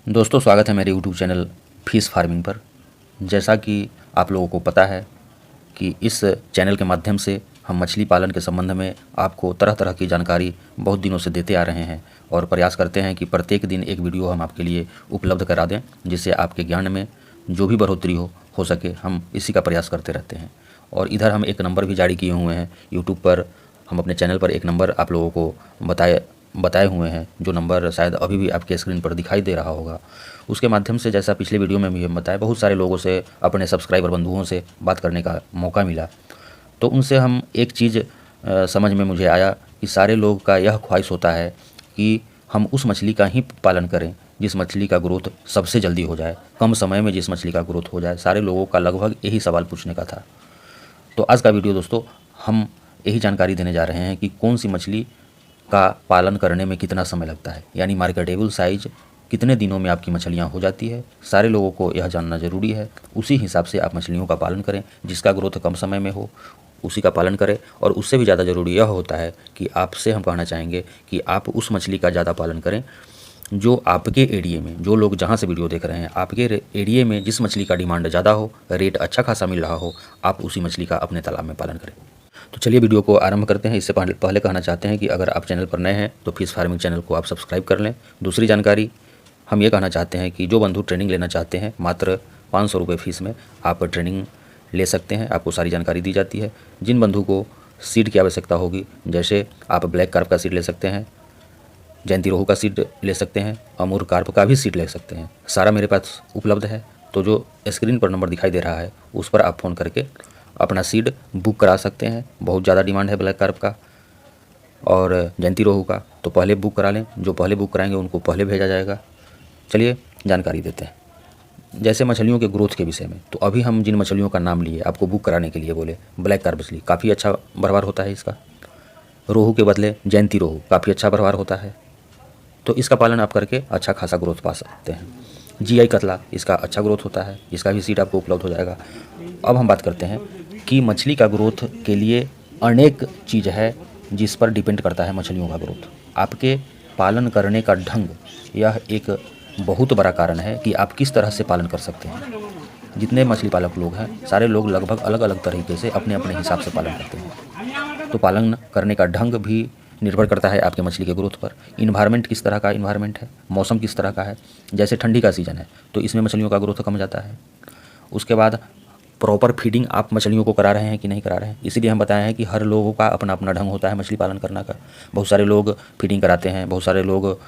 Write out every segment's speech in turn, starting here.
दोस्तों, स्वागत है मेरे यूट्यूब चैनल फिश फार्मिंग पर। जैसा कि आप लोगों को पता है कि इस चैनल के माध्यम से हम मछली पालन के संबंध में आपको तरह तरह की जानकारी बहुत दिनों से देते आ रहे हैं और प्रयास करते हैं कि प्रत्येक दिन एक वीडियो हम आपके लिए उपलब्ध करा दें, जिससे आपके ज्ञान में जो भी बढ़ोतरी हो सके। हम इसी का प्रयास करते रहते हैं। और इधर हम एक नंबर भी जारी किए हुए हैं यूट्यूब पर। हम अपने चैनल पर एक नंबर आप लोगों को बताए हुए हैं, जो नंबर शायद अभी भी आपके स्क्रीन पर दिखाई दे रहा होगा। उसके माध्यम से, जैसा पिछले वीडियो में भी हम बताया, बहुत सारे लोगों से, अपने सब्सक्राइबर बंधुओं से बात करने का मौका मिला। तो उनसे हम एक चीज़ समझ में मुझे आया कि सारे लोग का यह ख्वाहिश होता है कि हम उस मछली का ही पालन करें जिस मछली का ग्रोथ सबसे जल्दी हो जाए, कम समय में जिस मछली का ग्रोथ हो जाए। सारे लोगों का लगभग यही सवाल पूछने का था। तो आज का वीडियो दोस्तों, हम यही जानकारी देने जा रहे हैं कि कौन सी मछली का पालन करने में कितना समय लगता है, यानी मार्केटेबल साइज कितने दिनों में आपकी मछलियां हो जाती है। सारे लोगों को यह जानना ज़रूरी है। उसी हिसाब से आप मछलियों का पालन करें। जिसका ग्रोथ कम समय में हो उसी का पालन करें। और उससे भी ज़्यादा ज़रूरी यह होता है कि आपसे हम कहना चाहेंगे कि आप उस मछली का ज़्यादा पालन करें जो आपके एरिए में, जो लोग जहाँ से वीडियो देख रहे हैं, आपके एरिए में जिस मछली का डिमांड ज़्यादा हो, रेट अच्छा खासा मिल रहा हो, आप उसी मछली का अपने तालाब में पालन करें। तो चलिए वीडियो को आरंभ करते हैं। इससे पहले कहना चाहते हैं कि अगर आप चैनल पर नए हैं तो फिश फार्मिंग चैनल को आप सब्सक्राइब कर लें। दूसरी जानकारी हम ये कहना चाहते हैं कि जो बंधु ट्रेनिंग लेना चाहते हैं, मात्र 500 रुपये फीस में आप ट्रेनिंग ले सकते हैं। आपको सारी जानकारी दी जाती है। जिन बंधु को सीड की आवश्यकता होगी, जैसे आप ब्लैक कार्प का सीड ले सकते हैं, जयंती रोहू का सीड ले सकते हैं, अमूर कार्प का भी सीड ले सकते हैं, सारा मेरे पास उपलब्ध है। तो जो स्क्रीन पर नंबर दिखाई दे रहा है उस पर आप फ़ोन करके अपना सीड बुक करा सकते हैं। बहुत ज़्यादा डिमांड है ब्लैक कार्प का और जयंती रोहू का, तो पहले बुक करा लें। जो पहले बुक कराएंगे उनको पहले भेजा जाएगा। चलिए जानकारी देते हैं। जैसे मछलियों के ग्रोथ के विषय में, तो अभी हम जिन मछलियों का नाम लिए आपको बुक कराने के लिए बोले, ब्लैक कार्प मछली काफ़ी अच्छा भरवार होता है इसका। रोहू के बदले जयंती रोहू काफ़ी अच्छा भरवार होता है। तो इसका पालन आप करके अच्छा खासा ग्रोथ पा सकते हैं। GI कतला, इसका अच्छा ग्रोथ होता है, इसका भी सीड आपको उपलब्ध हो जाएगा। अब हम बात करते हैं कि मछली का ग्रोथ के लिए अनेक चीज़ है जिस पर डिपेंड करता है मछलियों का ग्रोथ। आपके पालन करने का ढंग, यह एक बहुत बड़ा कारण है कि आप किस तरह से पालन कर सकते हैं। जितने मछली पालक लोग हैं, सारे लोग लगभग अलग अलग तरीके से अपने अपने हिसाब से पालन करते हैं। तो पालन करने का ढंग भी निर्भर करता है आपके मछली के ग्रोथ पर। इन्वायरमेंट किस तरह का इन्वायरमेंट है, मौसम किस तरह का है। जैसे ठंडी का सीज़न है तो इसमें मछलियों का ग्रोथ कम जाता है। उसके बाद प्रॉपर फीडिंग आप मछलियों को करा रहे हैं कि नहीं करा रहे हैं। इसीलिए हम बताए हैं कि हर लोगों का अपना अपना ढंग होता है मछली पालन करने का। बहुत सारे लोग फीडिंग कराते हैं, बहुत सारे लोग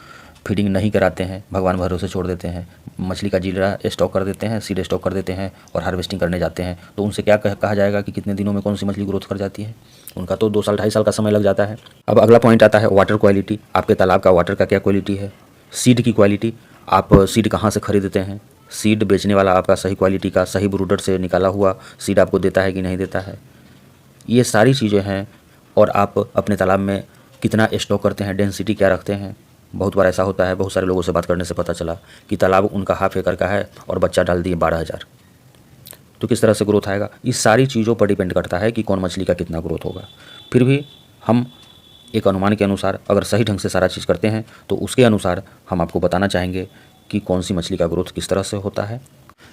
फीडिंग नहीं कराते हैं, भगवान भरोसे छोड़ देते हैं। मछली का जीरा स्टॉक कर देते हैं, सीड स्टॉक कर देते हैं और हार्वेस्टिंग करने जाते हैं। तो उनसे क्या कहा जाएगा कि कितने दिनों में कौन सी मछली ग्रोथ कर जाती है। उनका तो 2 साल 2.5 साल का समय लग जाता है। अब अगला पॉइंट आता है वाटर क्वालिटी। आपके तालाब का वाटर का क्या क्वालिटी है। सीड की क्वालिटी, आप सीड कहाँ से खरीदते हैं। सीड बेचने वाला आपका सही क्वालिटी का, सही ब्रूडर से निकाला हुआ सीड आपको देता है कि नहीं देता है। ये सारी चीज़ें हैं। और आप अपने तालाब में कितना स्टॉक करते हैं, डेंसिटी क्या रखते हैं। बहुत बार ऐसा होता है, बहुत सारे लोगों से बात करने से पता चला कि तालाब उनका ½ एकड़ का है और बच्चा डाल दिए 12,000। तो किस तरह से ग्रोथ आएगा। इस सारी चीज़ों पर डिपेंड करता है कि कौन मछली का कितना ग्रोथ होगा। फिर भी हम एक अनुमान के अनुसार अगर सही ढंग से सारा चीज़ करते हैं तो उसके अनुसार हम आपको बताना चाहेंगे कि कौन सी मछली का ग्रोथ किस तरह से होता है।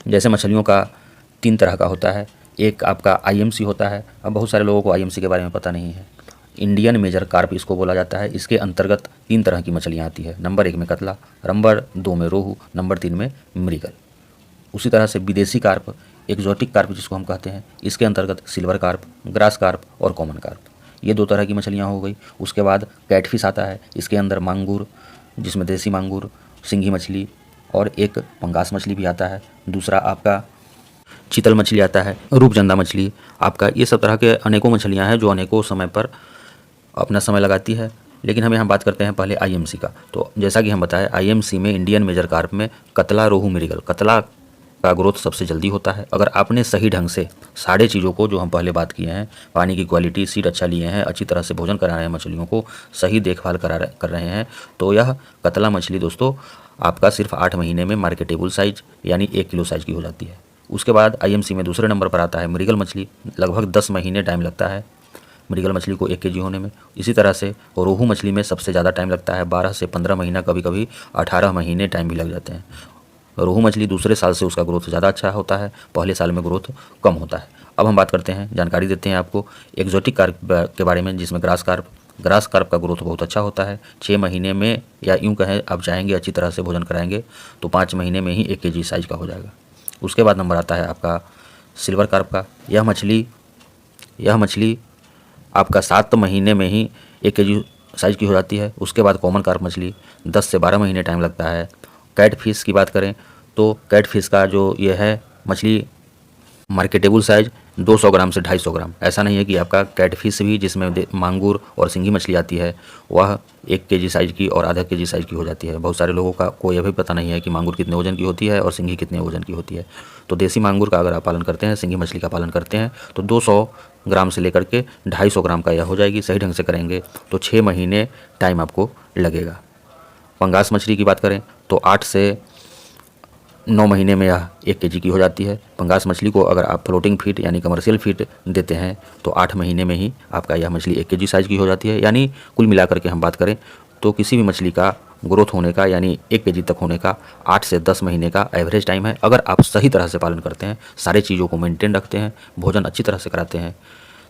जैसे मछलियों का 3 तरह का होता है। एक आपका IMC होता है। अब बहुत सारे लोगों को IMC के बारे में पता नहीं है। इंडियन मेजर कार्प इसको बोला जाता है। इसके अंतर्गत 3 तरह की मछलियाँ आती है। नंबर 1 में कतला, नंबर 2 में रोहू, नंबर 3 में मृगल। उसी तरह से विदेशी कार्प, एक्जोटिक कार्प जिसको हम कहते हैं, इसके अंतर्गत सिल्वर कार्प, ग्रास कार्प और कॉमन कार्प, ये 2 तरह की मछलियाँ हो गई। उसके बाद कैटफिश आता है। इसके अंदर मांगूर, जिसमें देसी मांगूर, सिंघी मछली और एक पंगास मछली भी आता है। दूसरा आपका चीतल मछली आता है, रूपचंदा मछली आपका। ये सब तरह के अनेकों मछलियाँ हैं जो अनेकों समय पर अपना समय लगाती है। लेकिन हम यहाँ बात करते हैं पहले IMC का। तो जैसा कि हम बताएं, IMC में, इंडियन मेजर कार्प में, कतला, रोहू, मृगल, कतला का ग्रोथ सबसे जल्दी होता है। अगर आपने सही ढंग से सारे चीज़ों को जो हम पहले बात किए हैं, पानी की क्वालिटी, सीड अच्छा लिए हैं, अच्छी तरह से भोजन करा रहे हैं, मछलियों को सही देखभाल कर रहे हैं, तो यह कतला मछली दोस्तों आपका सिर्फ 8 महीने में मार्केटेबल साइज यानी 1 किलो साइज की हो जाती है। उसके बाद IMC में दूसरे नंबर पर आता है मृगल मछली। लगभग 10 महीने टाइम लगता है मृगल मछली को 1 kg होने में। इसी तरह से रोहू मछली में सबसे ज़्यादा टाइम लगता है, 12 से 15 महीना, कभी कभी 18 महीने टाइम भी लग जाते हैं। रोहू मछली दूसरे साल से उसका ग्रोथ ज़्यादा अच्छा होता है, पहले साल में ग्रोथ कम होता है। अब हम बात करते हैं, जानकारी देते हैं आपको एक्जोटिक कार्प के बारे में, जिसमें ग्रास कार्प का ग्रोथ बहुत अच्छा होता है। 6 महीने में, या यूँ कहें आप चाहेंगे अच्छी तरह से भोजन कराएंगे तो 5 महीने में ही 1 kg साइज़ का हो जाएगा। उसके बाद नंबर आता है आपका सिल्वर कार्प का। यह मछली आपका 7 महीने में ही 1 kg साइज़ की हो जाती है। उसके बाद कॉमन कार्प मछली 10 से 12 महीने टाइम लगता है। कैट फिश की बात करें तो कैट फिश का जो ये है मछली मार्केटेबल साइज़ 200 ग्राम से 250 ग्राम। ऐसा नहीं है कि आपका कैट फिश भी, जिसमें मांगुर और सिंगी मछली आती है, वह 1 kg साइज़ की और आधा kg साइज़ की हो जाती है। बहुत सारे लोगों को यह भी पता नहीं है कि मांगुर कितने वजन की होती है और सिंगी कितने वजन की होती है। तो देसी मांगुर का अगर आप पालन करते हैं, सिंगी मछली का पालन करते हैं, तो 200 ग्राम से लेकर के 250 ग्राम का यह हो जाएगी। सही ढंग से करेंगे तो 6 महीने टाइम आपको लगेगा। पंगास मछली की बात करें तो 8 से 9 महीने में यह 1 kg की हो जाती है। पंगास मछली को अगर आप फ्लोटिंग फीड यानी कमर्शियल फीड देते हैं तो 8 महीने में ही आपका यह मछली 1 kg साइज़ की हो जाती है। यानी कुल मिलाकर के हम बात करें तो किसी भी मछली का ग्रोथ होने का, यानी 1 kg तक होने का 8 से 10 महीने का एवरेज टाइम है, अगर आप सही तरह से पालन करते हैं, सारे चीज़ों को मेंटेन रखते हैं, भोजन अच्छी तरह से कराते हैं।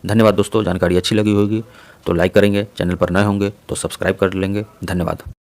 धन्यवाद दोस्तों, जानकारी अच्छी लगी होगी तो लाइक करेंगे, चैनल पर नए होंगे तो सब्सक्राइब कर लेंगे। धन्यवाद।